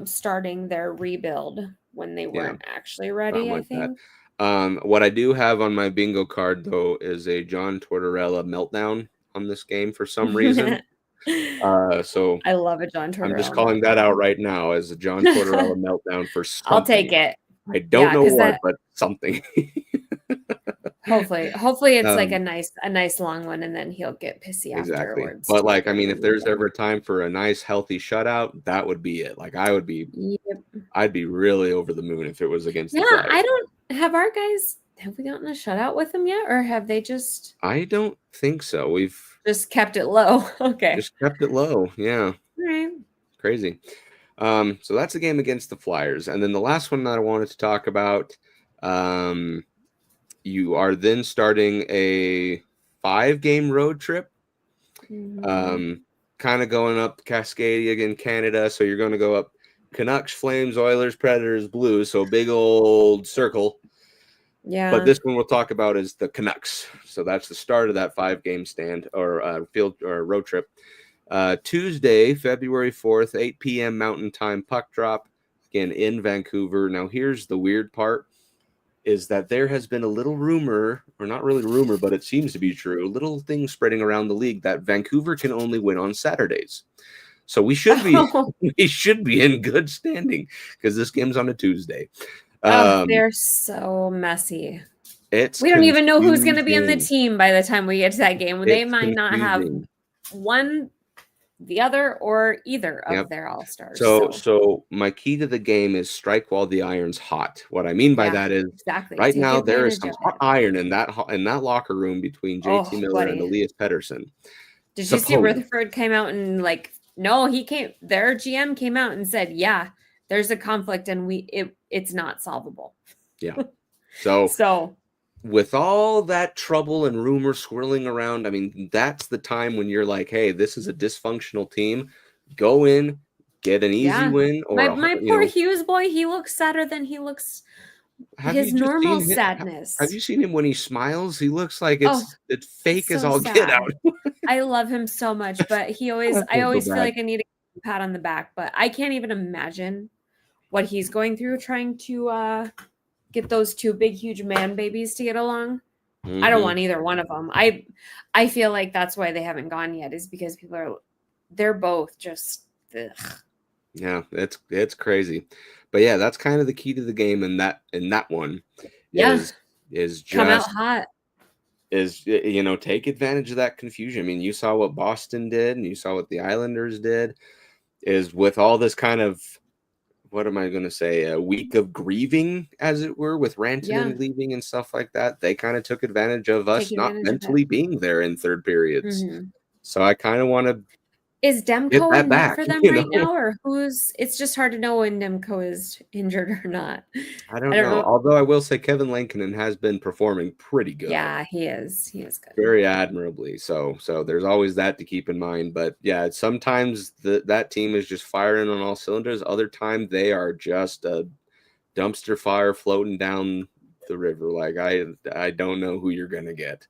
starting their rebuild when they weren't actually ready. I think. What I do have on my bingo card though is a John Tortorella meltdown on this game for some reason. So I love a John Tortorella. I'm just calling that out right now as a John Tortorella meltdown for something. I'll take it. I don't know what, but something. Hopefully it's like a nice long one, and then he'll get pissy afterwards. But if there's ever time for a nice healthy shutout, that would be it. Like I'd be really over the moon if it was against the Flyers. I don't have our guys. Have we gotten a shutout with them yet, or have they just? I don't think so. We've just kept it low. Okay. Just kept it low. Yeah. All right. Crazy. So that's the game against the Flyers, and then the last one that I wanted to talk about. You are then starting a 5-game road trip, kind of going up Cascadia in Canada. So you're going to go up Canucks, Flames, Oilers, Predators, Blues. So big old circle. Yeah. But this one we'll talk about is the Canucks. So that's the start of that 5-game stand or field or road trip. Tuesday, February 4th, 8 p.m. Mountain Time puck drop, again in Vancouver. Now here's the weird part. Is that there has been a little rumor, or not really rumor, but it seems to be true, a little thing spreading around the league that Vancouver can only win on Saturdays. So we should be in good standing because this game's on a Tuesday. They're so messy. We don't even know who's going to be in the team by the time we get to that game. They might not have one, the other, or either of their all-stars. So my key to the game is strike while the iron's hot. What I mean by that is right now there is some hot iron in that locker room between JT Miller and Elias Pettersson. Did you see Rutherford came out and their GM came out and said, yeah, there's a conflict and it's not solvable. Yeah. So with all that trouble and rumor swirling around, I mean, that's the time when you're like, hey, this is a dysfunctional team. Go in, get an easy win. Or my poor Hughes boy, he looks sadder than he looks his normal sadness. Have you seen him when he smiles? He looks like it's fake as all get out. I love him so much, but I always feel like I need a pat on the back, but I can't even imagine what he's going through trying to get those two big, huge man babies to get along. Mm-hmm. I don't want either one of them. I feel like that's why they haven't gone yet, is because they're both just. Ugh. Yeah, it's crazy, but yeah, that's kind of the key to the game, and that one is just come out hot. Is take advantage of that confusion. I mean, you saw what Boston did, and you saw what the Islanders did. Is with all this kind of. What am I going to say? A week of grieving, as it were, with Rantanen leaving and stuff like that. They kind of took advantage of us not mentally being there in third periods. Mm-hmm. So I kind of want to. Is Demko in there for them right now, or who's? It's just hard to know when Demko is injured or not. I don't know. Although I will say Kevin Lankinen has been performing pretty good. Yeah, he is. He is good. Very admirably. So there's always that to keep in mind. But yeah, sometimes that team is just firing on all cylinders. Other times they are just a dumpster fire floating down the river. Like I don't know who you're gonna get,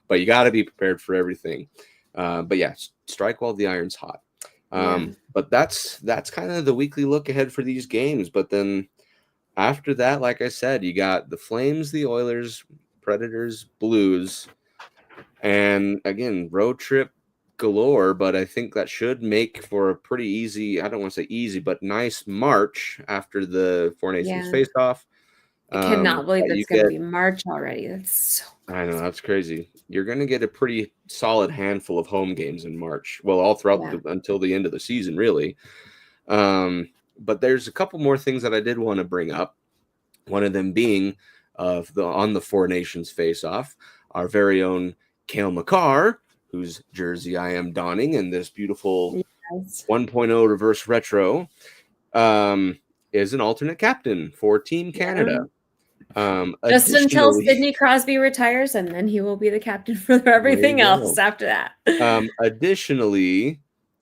but you got to be prepared for everything. But yeah, strike while the iron's hot. But that's kind of the weekly look ahead for these games. But then after that, like I said, you got the Flames, the Oilers, Predators, Blues, and again, road trip galore. But I think that should make for a pretty easy, I don't want to say easy, but nice March after the Four Nations face-off. I cannot believe it's going to be March already. That's so crazy. I know, that's crazy. You're going to get a pretty solid handful of home games in March. Well, all throughout until the end of the season, really. But there's a couple more things that I did want to bring up. One of them being on the Four Nations face-off, our very own Cale Makar, whose jersey I am donning in this beautiful 1.0 reverse retro, is an alternate captain for Team Canada. Just until Sidney Crosby retires, and then he will be the captain for everything else after that. Additionally,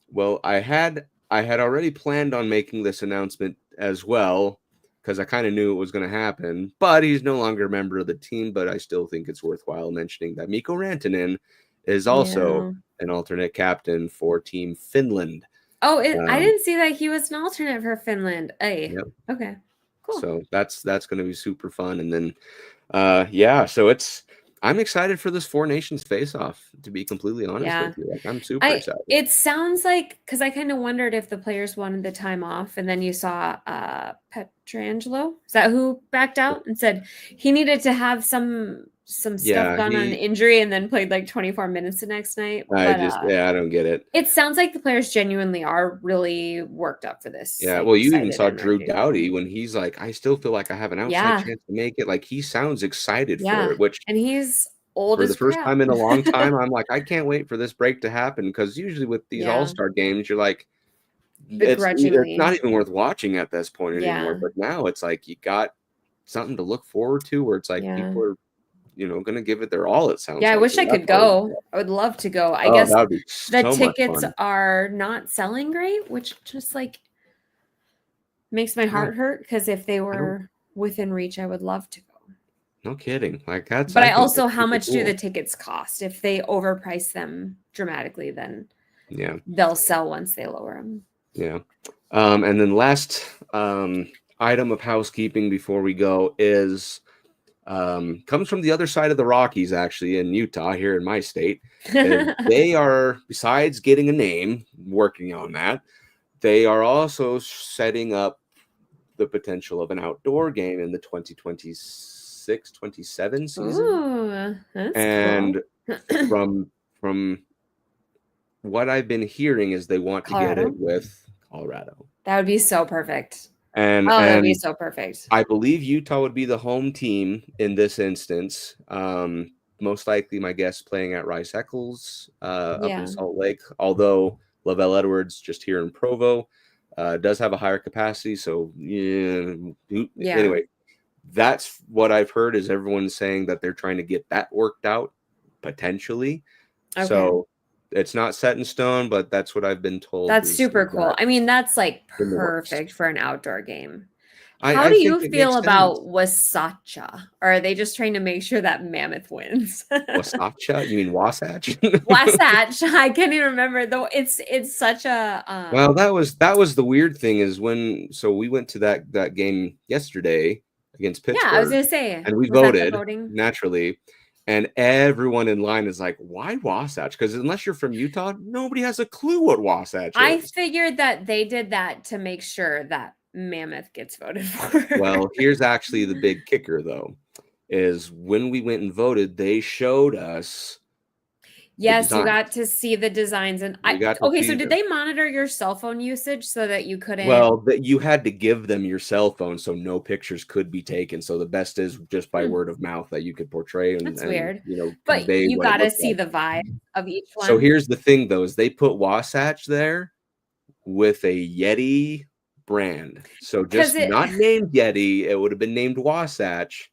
well, I had already planned on making this announcement as well, because I kind of knew it was going to happen, but he's no longer a member of the team. But I still think it's worthwhile mentioning that Mikko Rantanen is also an alternate captain for Team Finland. Oh, I didn't see that he was an alternate for Finland. Okay, cool. So that's going to be super fun. And then, so I'm excited for this Four Nations face-off, to be completely honest with you. Like, I'm super excited. It sounds like, because I kind of wondered if the players wanted the time off, and then you saw Pietrangelo. Is that who backed out and said he needed to have some stuff done on injury, and then played like 24 minutes the next night? I don't get it. It sounds like the players genuinely are really worked up for this. Yeah, well, you even saw Drew Doughty when he's like, I still feel like I have an outside chance to make it. Like, he sounds excited for it, and he's old for the first time in a long time. I'm like, I can't wait for this break to happen, because usually with these all-star games, you're like, it's not even worth watching at this point anymore. But now it's like you got something to look forward to, where it's like people are going to give it their all, it sounds like. I wish I could go. I would love to go. I guess the tickets are not selling great, which just like makes my heart hurt, because if they were within reach, I would love to go. No kidding. Like, that's. But how much do the tickets cost? If they overprice them dramatically, then they'll sell once they lower them. Yeah. And then last item of housekeeping before we go is comes from the other side of the Rockies, actually, in Utah, here in my state. They are, besides getting a name, working on that, they are also setting up the potential of an outdoor game in the 2026-27 season. Ooh, that's and cool. from what I've been hearing is they want to get it with Colorado. That would be so perfect. And that would be so perfect. I believe Utah would be the home team in this instance. Most likely, my guess, playing at Rice Eccles up in Salt Lake. Although Lavelle Edwards, just here in Provo, does have a higher capacity. So anyway, that's what I've heard. Is everyone's saying that they're trying to get that worked out potentially. Okay. So it's not set in stone, but that's what I've been told. That's super cool. I mean, that's like perfect for an outdoor game. How do you feel about Wasatcha? Or are they just trying to make sure that Mammoth wins? Wasatcha? You mean Wasatch? Wasatch. I can't even remember though. It's such a well, that was the weird thing is so we went to that game yesterday against Pittsburgh. Yeah, I was gonna say, and we voted naturally. And everyone in line is like, why Wasatch? Because unless you're from Utah, nobody has a clue what Wasatch is. I figured that they did that to make sure that Mammoth gets voted for. Well, here's actually the big kicker, though, is when we went and voted, they showed us. Yes, you got to see the designs. And so did they monitor your cell phone usage so that you couldn't? Well, you had to give them your cell phone so no pictures could be taken. So the best is just by word of mouth that you could portray. That's weird. But you got to see the vibe of each one. So here's the thing, though, is they put Wasatch there with a Yeti brand. So just not named Yeti, it would have been named Wasatch.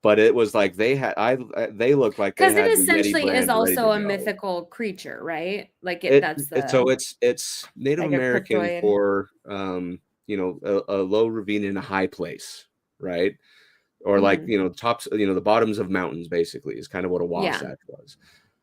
But it was like they looked like because it essentially is also a mythical creature, right? Like it's Native American for a low ravine in a high place, right? Or like tops, the bottoms of mountains, basically, is kind of what a Wasatch was.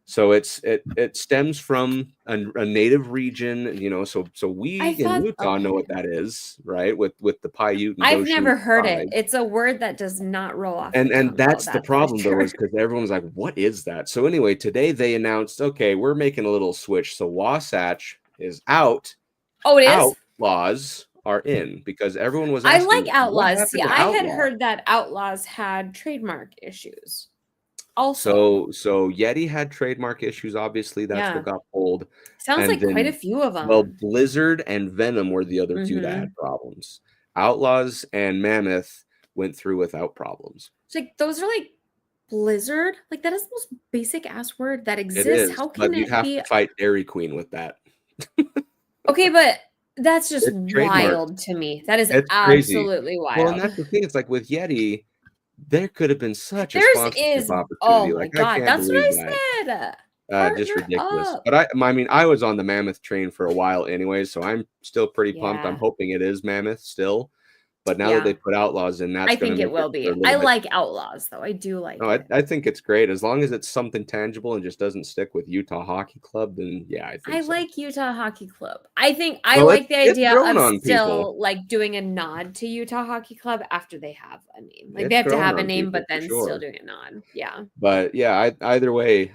So it stems from a native region, so we in Utah know what that is, right? With the Paiute. And I've never heard it. It's a word that does not roll off. And that's the problem, though, is because everyone's like, what is that? So anyway, today they announced, okay, we're making a little switch. So Wasatch is out. Oh, it is? Outlaws are in, because everyone was I asking, like what Outlaws. See, happened to I had Outlaw? heard that Outlaws had trademark issues. Also, so Yeti had trademark issues. Obviously, that's what got pulled. Sounds And like quite a then, few of well, them. Blizzard and Venom were the other two that had problems. Outlaws and Mammoth went through without problems. It's like, those are like Blizzard. Like, that is the most basic ass word that It exists. is, How but can you'd it have be? to fight Dairy Queen with that. Okay, but that's just It's trademarked. wild to me. That is It's crazy. absolutely Well, and wild. that's the thing. It's like with Yeti, there could have been such a Theirs sponsorship is, oh opportunity. my Like, I God, can't that's what believe I that. said. Just Partner ridiculous. up. But I mean, I was on the Mammoth train for a while anyway, so I'm still pretty pumped. I'm Yeah. hoping it is Mammoth still. But now that they Yeah. put Outlaws in, that's I going to think it make it will be. a little I bit. like Outlaws, though. I do like No, it. I think it's great. As long as it's something tangible and just doesn't stick with Utah Hockey Club, then yeah, I think I so. like Utah Hockey Club. I think I Well, like the it's idea grown of on people. still like doing a nod to Utah Hockey Club after they have a name. Like, they It's have to grown have a on name, people but for then still sure. doing a nod. Yeah. But yeah, either way,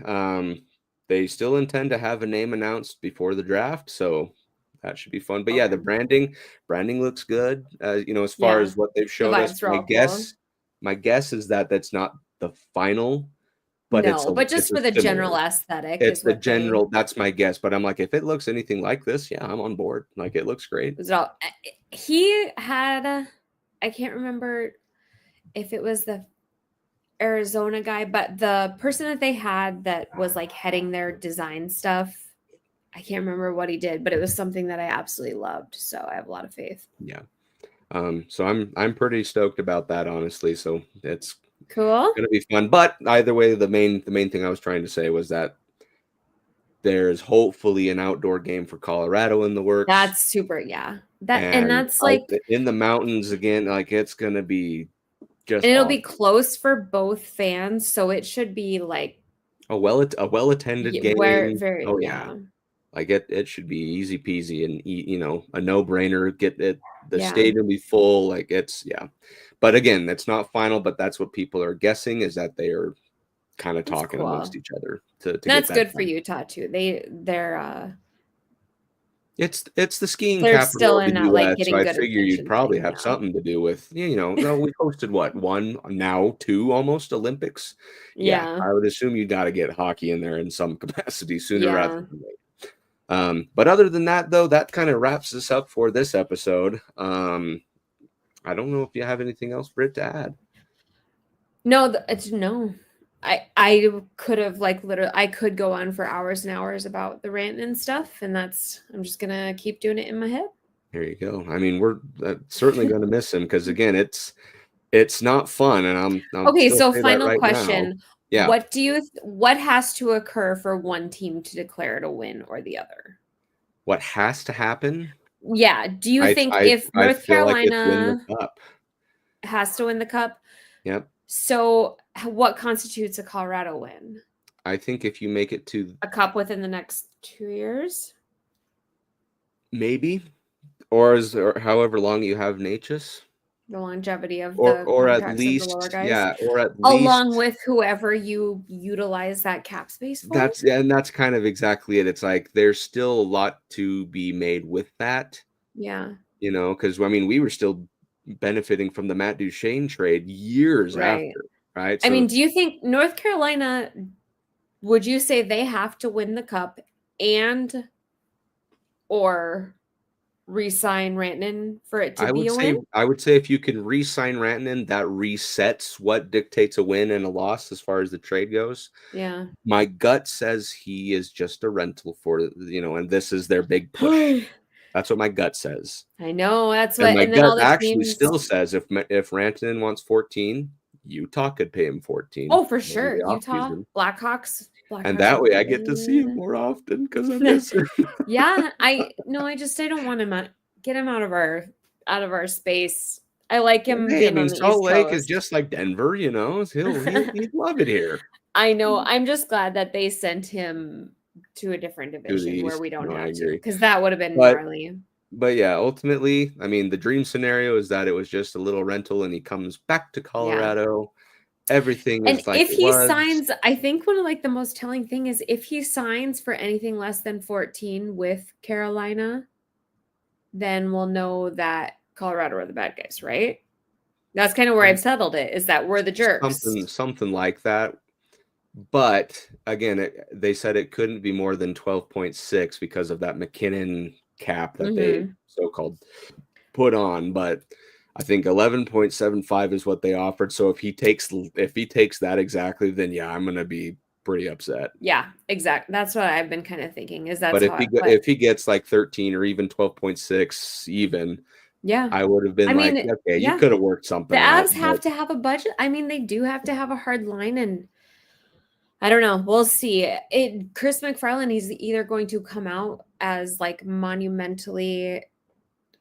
they still intend to have a name announced before the draft, so that should be fun. But yeah, the branding looks good. As far as what they've The showed us, vibes were all cool. my guess is that that's not the final, but No, but it's just a for the similar. general aesthetic It's is the what they. general. That's my guess. But I'm like, if it looks anything like this, yeah, I'm on board. Like, it looks great. Was it all? He had. I can't remember if it was the Arizona guy, but the person that they had that was like heading their design stuff, I can't remember what he did, but it was something that I absolutely loved. So I have a lot of faith. Yeah. So I'm pretty stoked about that, honestly. So it's Cool. gonna be fun. But either way, the main thing I was trying to say was that there's hopefully an outdoor game for Colorado in the works. That's super, yeah. And that's out like in the mountains again. Like, it's gonna be just. And it'll awesome. be close for both fans, so it should be like a well attended game. where very Oh yeah. Like, it should be easy peasy and a no brainer. Get it, the stadium be full. Like, but again, that's not final. But that's what people are guessing, is that they are kind of talking amongst each other to that's get that good for done. Utah too. They're It's the skiing they're capital still of the in that like U.S., so getting I good figure you'd attention probably thing. have something to do with, no, we hosted what, one, now two almost Olympics. Yeah, I would assume you got to get hockey in there in some capacity sooner rather than later. But other than that, though, that kind of wraps us up for this episode. I don't know if you have anything else, Britt, to add. No, no. I could have like literally I could go on for hours and hours about the rant and stuff, and I'm just gonna keep doing it in my head. There you go. I mean, we're certainly going to miss him, because again, it's not fun, and I'm okay. So say final right question: now. Yeah. What has to occur for one team to declare it a win or the other? What has to happen? Yeah. Do you think if North Carolina has to win the cup? Yep. So what constitutes a Colorado win? I think if you make it to a cup within the next 2 years, maybe, or however long you have Natchez, the longevity of or at least, of the lower guys, or at along least with whoever you utilize that cap space for. That's kind of exactly it. It's like there's still a lot to be made with that. Yeah. Because I mean, we were still benefiting from the Matt Duchene trade years after, right? So, I mean, do you think North Carolina, would you say they have to win the cup and or re-sign Rantanen for it to be a win? I would say if you can re-sign Rantanen, that resets what dictates a win and a loss as far as the trade goes. Yeah. My gut says he is just a rental for, and this is their big push. That's what my gut says. I know. That's what. And my gut actually still says if Rantanen wants 14, Utah could pay him 14. Oh, for sure. Utah, Blackhawks. And that way I get to see him more often because I miss him. Yeah. I don't want him get him out of our space. I like him. Hey, I mean, Salt Lake is just like Denver, he'd love it here. I know. I'm just glad that they sent him to a different division where we don't have to, because that would have been gnarly. But yeah, ultimately, I mean, the dream scenario is that it was just a little rental and he comes back to Colorado. Yeah. Everything is like, if he signs, I think one of like the most telling thing is if he signs for anything less than 14 with Carolina, then we'll know that Colorado are the bad guys, right? That's kind of where I've settled it, is that we're the jerks. Something like that. But again, they said it couldn't be more than 12.6 because of that McKinnon cap that they so-called put on. But I think 11.75 is what they offered. So if he takes that exactly, then yeah, I'm going to be pretty upset. Yeah, exactly. That's what I've been kind of thinking, is that. But if he gets like 13 or even 12.6 even, yeah, I would have been okay, you could have worked something out. The Avs have to have a budget. I mean, they do have to have a hard line, and I don't know. We'll see. Chris McFarland, he's either going to come out as like monumentally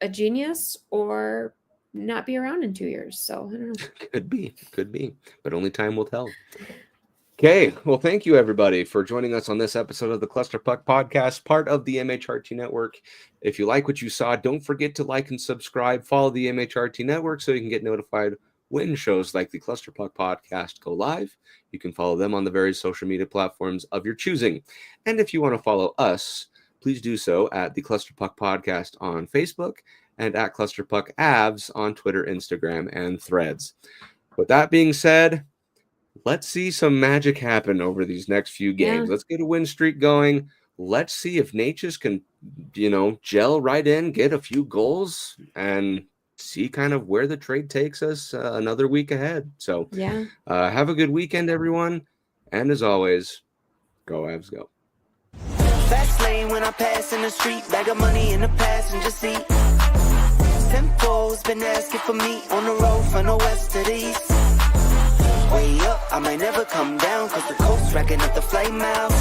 a genius or not be around in 2 years. So I don't know. Could be, but only time will tell. Okay, well, thank you everybody for joining us on this episode of the Cluster Puck Podcast, part of the MHRT Network. If you like what you saw, don't forget to like and subscribe. Follow the MHRT Network so you can get notified when shows like the Cluster Puck Podcast go live. You can follow them on the various social media platforms of your choosing. And if you want to follow us, please do so at the Cluster Puck Podcast on Facebook and at Cluster Puck Avs on Twitter, Instagram, and Threads. With that being said, let's see some magic happen over these next few games. Let's get a win streak going. Let's see if Natchez can, gel right in, get a few goals, and see kind of where the trade takes us another week ahead. So have a good weekend, everyone. And as always, go Avs, go. Fast lane when I pass in the street, bag of money in the passenger seat. Tempo's been asking for me on the road from the west to the east. Way up, I might never come down, cause the coast's racking up the flight miles.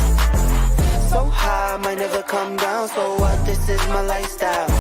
So high, I might never come down, so what, this is my lifestyle.